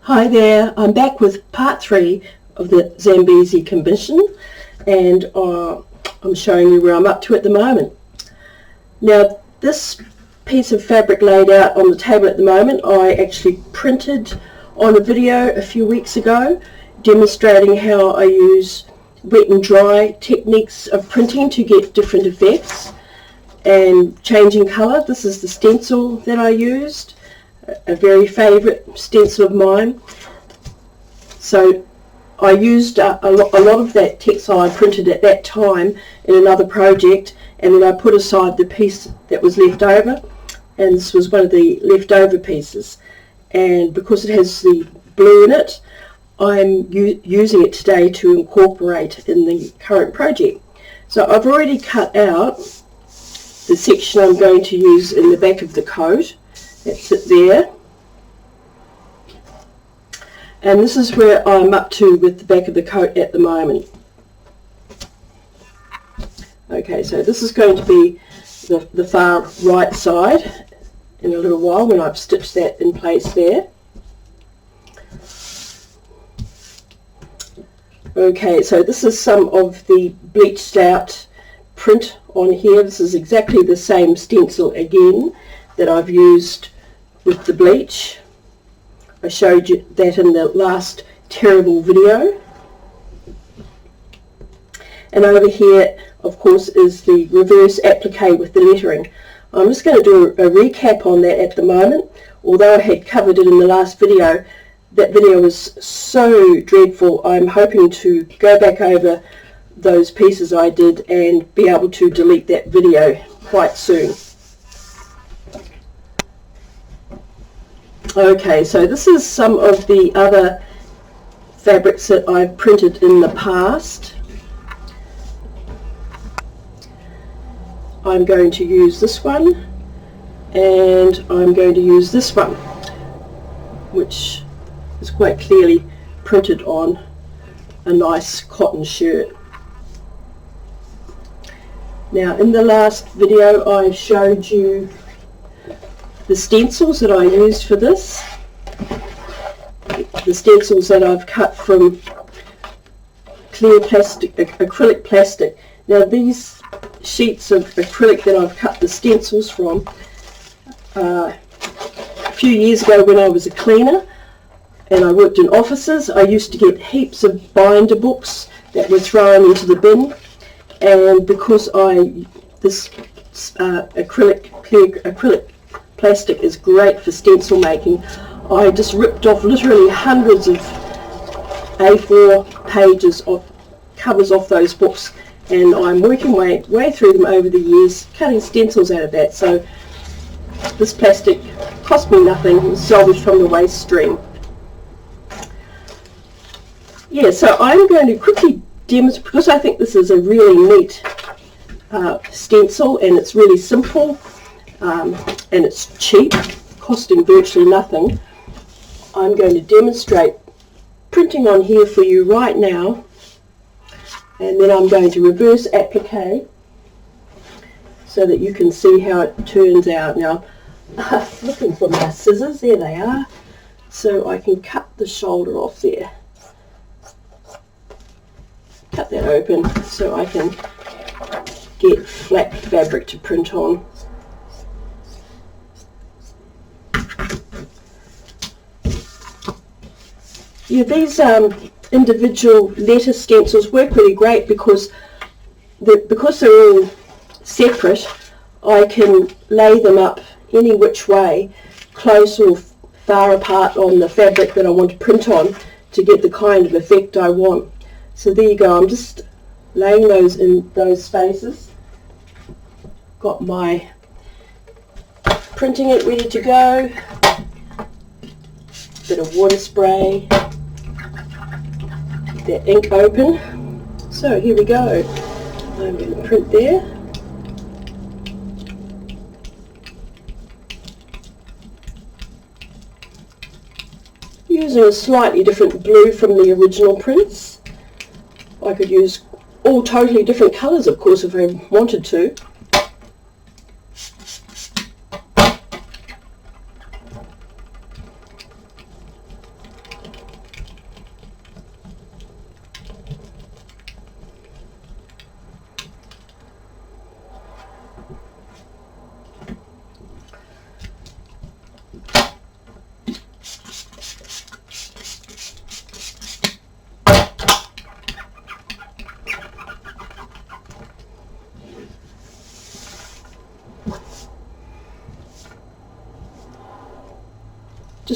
Hi there, I'm back with part 3 of the Zambeesi commission, and I'm showing you where I'm up to at the moment. Now, this piece of fabric laid out on the table at the moment, I actually printed on a video a few weeks ago demonstrating how I use wet and dry techniques of printing to get different effects and changing colour. This is the stencil that I used, a very favourite stencil of mine. So I used a lot of that textile I printed at that time in another project, and then I put aside the piece that was left over, and this was one of the leftover pieces. And because it has the blue in it, I'm using it today to incorporate in the current project. So I've already cut out the section I'm going to use in the back of the coat. That's it there. And this is where I'm up to with the back of the coat at the moment. Okay, so this is going to be the far right side in a little while when I've stitched that in place there. Okay, so this is some of the bleached out print on here. This is exactly the same stencil again that I've used with the bleach. I showed you that in the last terrible video. And over here, of course, is the reverse applique with the lettering. I'm just going to do a recap on that at the moment. Although I had covered it in the last video, that video was so dreadful. I'm hoping to go back over those pieces I did and be able to delete that video quite soon. Okay, so this is some of the other fabrics that I've printed in the past. I'm going to use this one, and I'm going to use this one, which is quite clearly printed on a nice cotton shirt. Now, in the last video I showed you the stencils that I used for this, the stencils that I've cut from clear plastic, acrylic plastic. Now, these sheets of acrylic that I've cut the stencils from, a few years ago when I was a cleaner and I worked in offices, I used to get heaps of binder books that were thrown into the bin, and because this acrylic plastic is great for stencil making, I just ripped off literally hundreds of A4 pages of covers off those books, and I'm working my way through them over the years, cutting stencils out of that. So this plastic cost me nothing, it was salvaged from the waste stream. Yeah, so I'm going to quickly demonstrate, because I think this is a really neat stencil, and it's really simple, and it's cheap, costing virtually nothing. I'm going to demonstrate printing on here for you right now, and then I'm going to reverse applique so that you can see how it turns out. Now, looking for my scissors, there they are, so I can cut the shoulder off there. Cut that open so I can get flat fabric to print on. Yeah, these individual letter stencils work really great because they're all separate. I can lay them up any which way, close or far apart on the fabric that I want to print on to get the kind of effect I want. So there you go, I'm just laying those in those spaces. Got my printing it ready to go. Bit of water spray. Get that ink open. So here we go. I'm going to print there. Using a slightly different blue from the original prints. I could use all totally different colours, of course, if I wanted to.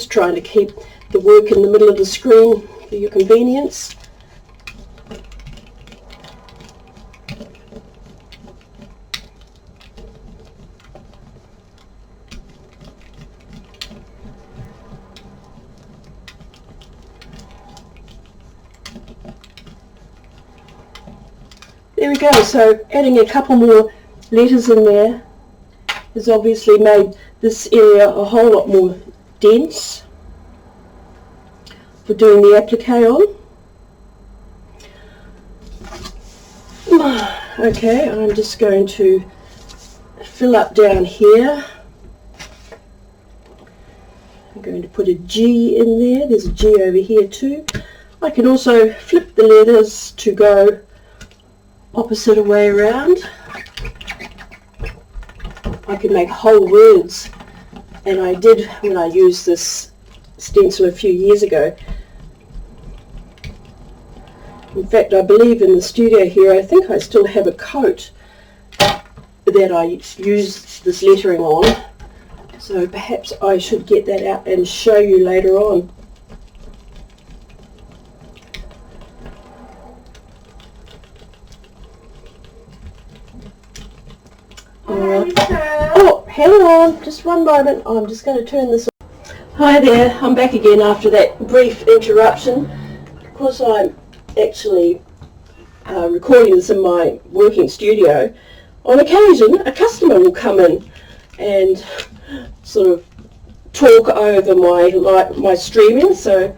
just trying to keep the work in the middle of the screen for your convenience. There we go. So adding a couple more letters in there has obviously made this area a whole lot more dense for doing the applique on. Okay, I'm just going to fill up down here. I'm going to put a G in there. There's a G over here too. I can also flip the letters to go opposite way around. I can make whole words, and I did when I used this stencil a few years ago. In fact, I believe in the studio here, I think I still have a coat that I used this lettering on, so perhaps I should get that out and show you later on. Oh, hang on, just one moment. I'm just going to turn this on. Hi there, I'm back again after that brief interruption. Because I'm actually recording this in my working studio, on occasion a customer will come in and sort of talk over my streaming, so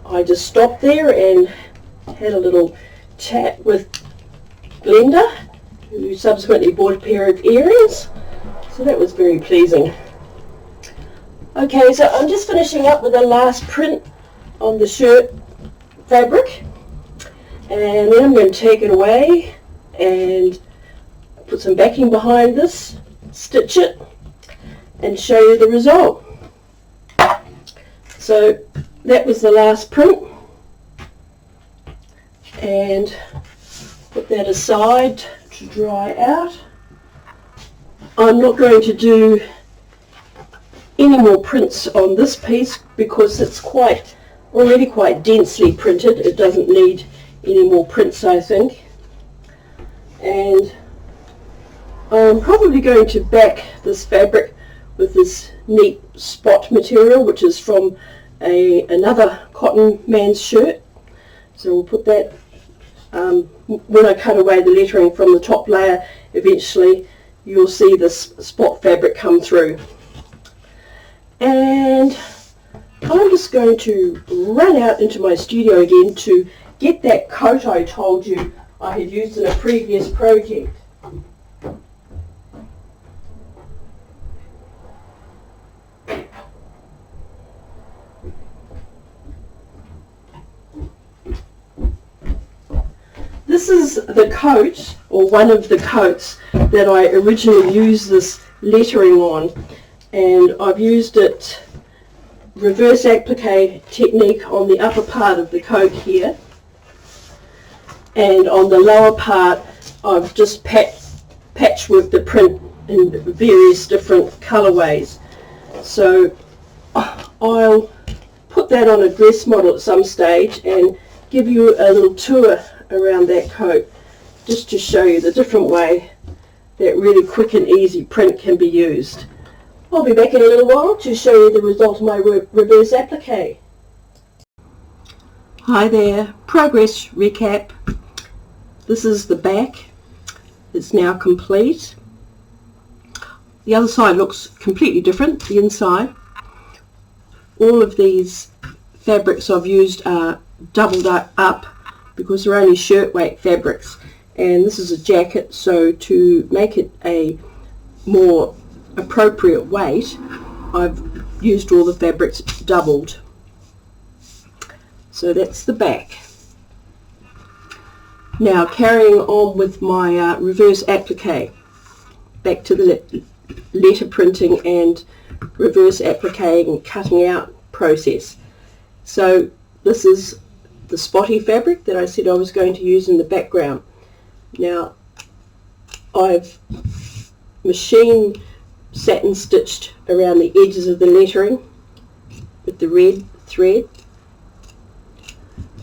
I just stopped there and had a little chat with Glenda, who subsequently bought a pair of earrings, so that was very pleasing. Okay, so I'm just finishing up with the last print on the shirt fabric, and then I'm going to take it away and put some backing behind this, stitch it, and show you the result. So that was the last print, and put that aside to dry out. I'm not going to do any more prints on this piece because it's already quite densely printed. It doesn't need any more prints, I think. And I'm probably going to back this fabric with this neat spot material, which is from another Cotton Man's shirt. So we'll put that when I cut away the lettering from the top layer. Eventually you'll see this spot fabric come through. And I'm just going to run out into my studio again to get that coat I told you I had used in a previous project. This is the coat, or one of the coats, that I originally used this lettering on, and I've used it reverse applique technique on the upper part of the coat here, and on the lower part I've just patchworked the print in various different colorways. So I'll put that on a dress model at some stage and give you a little tour around that coat, just to show you the different way that really quick and easy print can be used. I'll be back in a little while to show you the result of my reverse applique. Hi there, progress recap. This is the back. It's now complete. The other side looks completely different, the inside. All of these fabrics I've used are doubled up because they're only shirt weight fabrics, and this is a jacket, so to make it a more appropriate weight I've used all the fabrics doubled. So that's the back. Now carrying on with my reverse applique, back to the letter printing and reverse appliquing and cutting out process. So this is the spotty fabric that I said I was going to use in the background. Now I've machine satin stitched around the edges of the lettering with the red thread,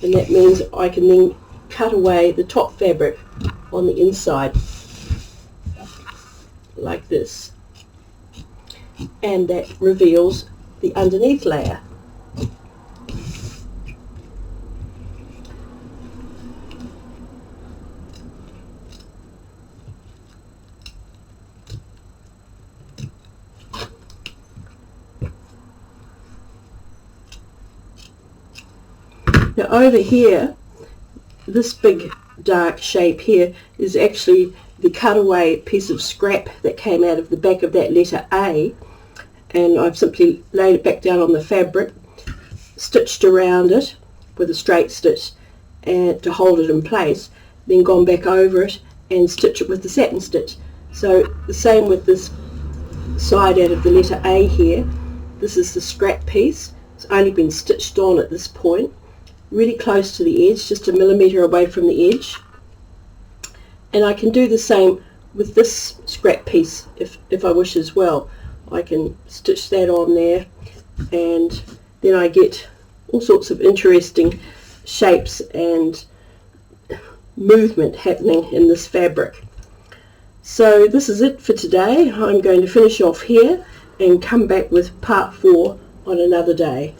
and that means I can then cut away the top fabric on the inside like this, and that reveals the underneath layer. Now over here, this big dark shape here is actually the cutaway piece of scrap that came out of the back of that letter A, and I've simply laid it back down on the fabric, stitched around it with a straight stitch and to hold it in place, then gone back over it and stitch it with the satin stitch. So the same with this side out of the letter A here. This is the scrap piece. It's only been stitched on at this point, really close to the edge, just a millimetre away from the edge. And I can do the same with this scrap piece if I wish as well. I can stitch that on there, and then I get all sorts of interesting shapes and movement happening in this fabric. So this is it for today. I'm going to finish off here and come back with part 4 on another day.